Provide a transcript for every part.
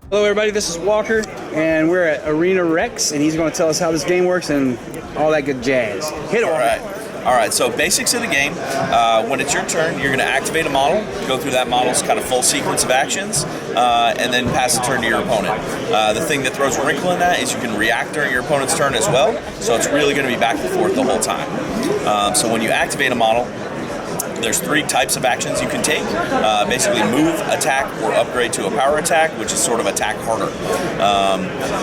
Hello everybody, this is Walker, and we're at Arena Rex, and he's going to tell us how this game works and all that good jazz. Hit it, All right, so basics of the game. When it's your turn, you're going to activate a model, go through that model's kind of full sequence of actions, and then pass the turn to your opponent. The thing that throws a wrinkle in that is you can react during your opponent's turn as well, so it's really going to be back and forth the whole time. So when you activate a model, there's 3 types of actions you can take. Basically move, attack, or upgrade to a power attack, which is sort of attack harder.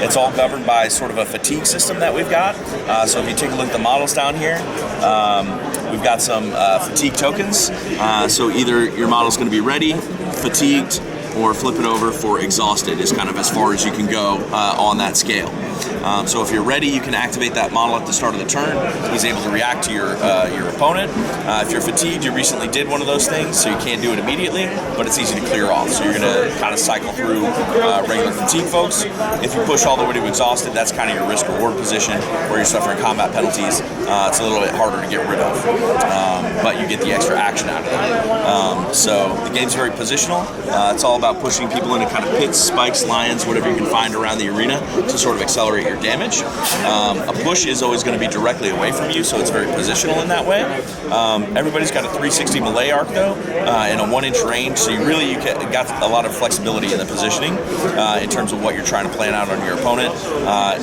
It's all governed by sort of a fatigue system that we've got. So if you take a look at the models down here, we've got some fatigue tokens. So either your model's going to be ready, fatigued, or flip it over for exhausted is kind of as far as you can go on that scale. So if you're ready, you can activate that model at the start of the turn. He's able to react to your opponent. If you're fatigued, you recently did one of those things, so you can't do it immediately, but it's easy to clear off. So you're going to kind of cycle through regular fatigue folks. If you push all the way to exhausted, that's kind of your risk-reward position where you're suffering combat penalties. It's a little bit harder to get rid of, but you get the extra action out of that. So the game's very positional. It's all about pushing people into kind of pits, spikes, lions, whatever you can find around the arena to sort of accelerate your damage. A push is always going to be directly away from you, so it's very positional in that way. Everybody's got a 360 melee arc though, and a 1-inch range, so you got a lot of flexibility in the positioning in terms of what you're trying to plan out on your opponent.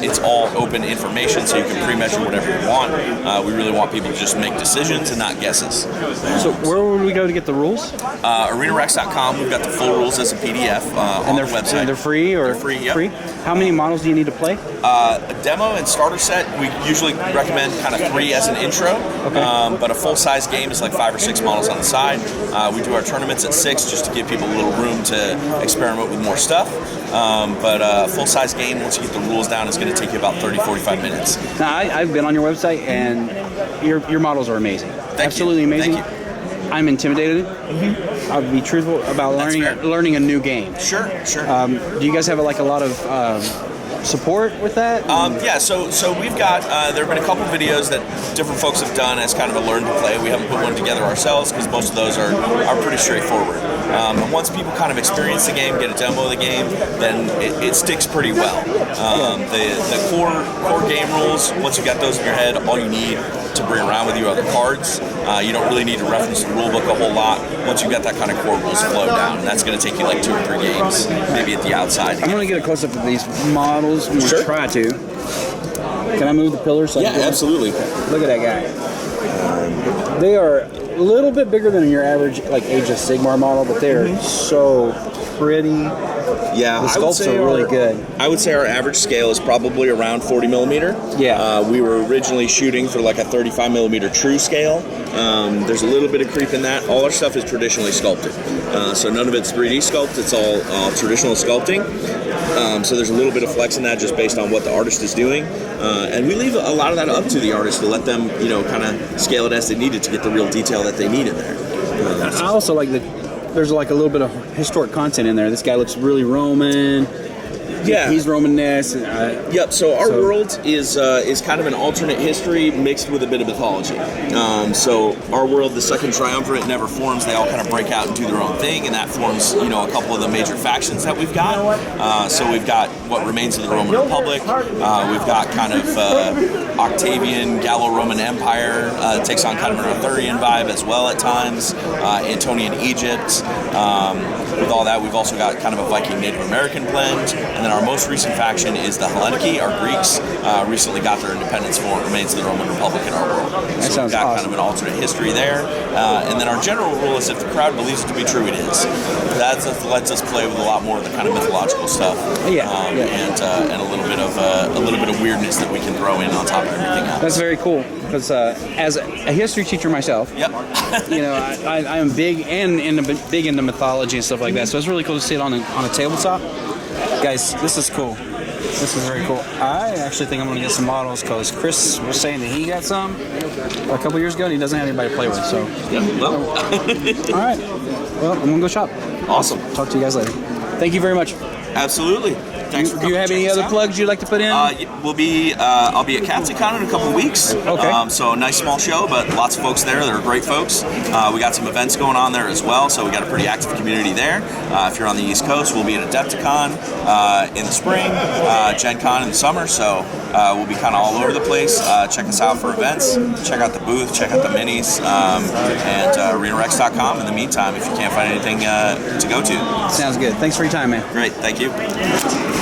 It's all open information, so you can pre-measure whatever you want. We really want people to just make decisions and not guesses. So where would we go to get the rules? ArenaRex.com. We've got the full rules as a PDF on the website. And they're free, or they're free? Yep. Free? How many models do you need to play? A demo and starter set, we usually recommend kind of 3 as an intro, okay. But a full-size game is like 5 or 6 models on the side. We do our tournaments at 6 just to give people a little room to experiment with more stuff. But a full-size game, once you get the rules down, is going to take you about 30-45 minutes. Now, I've been on your website, and your models are amazing. Absolutely amazing. Thank you. I'm intimidated. Mm-hmm. I'll be truthful about learning a new game. Sure. Do you guys have a lot of support with that? Yeah, so we've got, there have been a couple videos that different folks have done as kind of a learn to play. We haven't put one together ourselves because most of those are pretty straightforward. But once people kind of experience the game, get a demo of the game, then it sticks pretty well. The core game rules, once you've got those in your head, all you need to bring around with you are the cards. You don't really need to reference the rule book a whole lot. Once you've got that kind of core rules flow down, and that's going to take you like 2 or 3 games, maybe at the outside. I'm going to get a close-up of these models. I'm going to try to. Can I move the pillars? Yeah, absolutely. Look at that guy. They are a little bit bigger than your average Age of Sigmar model, but they are so pretty. Yeah, the sculpts are really good. I would say our average scale is probably around 40 millimeter. Yeah. We were originally shooting for like a 35 millimeter true scale. There's a little bit of creep in that. All our stuff is traditionally sculpted. So none of it's 3D sculpt, it's all traditional sculpting. So there's a little bit of flex in that just based on what the artist is doing. And we leave a lot of that up to the artist to let them, kind of scale it as they need it to get the real detail that they need in there. I also like that there's a little bit of historic content in there. This guy looks really Roman. Yeah, he's Romanesque. Yep. So our world is kind of an alternate history mixed with a bit of mythology. So our world, the Second Triumvirate, never forms. They all kind of break out and do their own thing, and that forms a couple of the major factions that we've got. So we've got what remains of the Roman Republic. We've got kind of Octavian Gallo-Roman Empire. It takes on kind of an Arthurian vibe as well at times. Antonian Egypt. With all that, we've also got kind of a Viking Native American blend, and then our most recent faction is the Helleniki. Our Greeks recently got their independence for what remains of the Roman Republic in our world. So we've got kind of an alternate history there. And then our general rule is if the crowd believes it to be true, it is. That lets us play with a lot more of the kind of mythological stuff. And a little bit of weirdness that we can throw in on top of everything else. That's very cool because as a history teacher myself, yep. I am big into mythology and stuff like that. So it's really cool to see it on a tabletop. Guys, this is cool. This is very cool. I actually think I'm going to get some models because Chris was saying that he got some a couple years ago and he doesn't have anybody to play with. So, all right. Well, I'm going to go shop. Awesome. Talk to you guys later. Thank you very much. Absolutely. Thanks for Do coming. you have Check any us other out. plugs you'd like to put in? I'll be at CapsicCon in a couple weeks. Okay. So a nice small show, but lots of folks there. They're great folks. We got some events going on there as well, so we got a pretty active community there. If you're on the East Coast, we'll be at Adepticon in the spring, Gen Con in the summer, so we'll be kind of all over the place. Check us out for events. Check out the booth, check out the minis, and arenarex.com in the meantime if you can't find anything to go to. Sounds good. Thanks for your time, man. Great, thank you.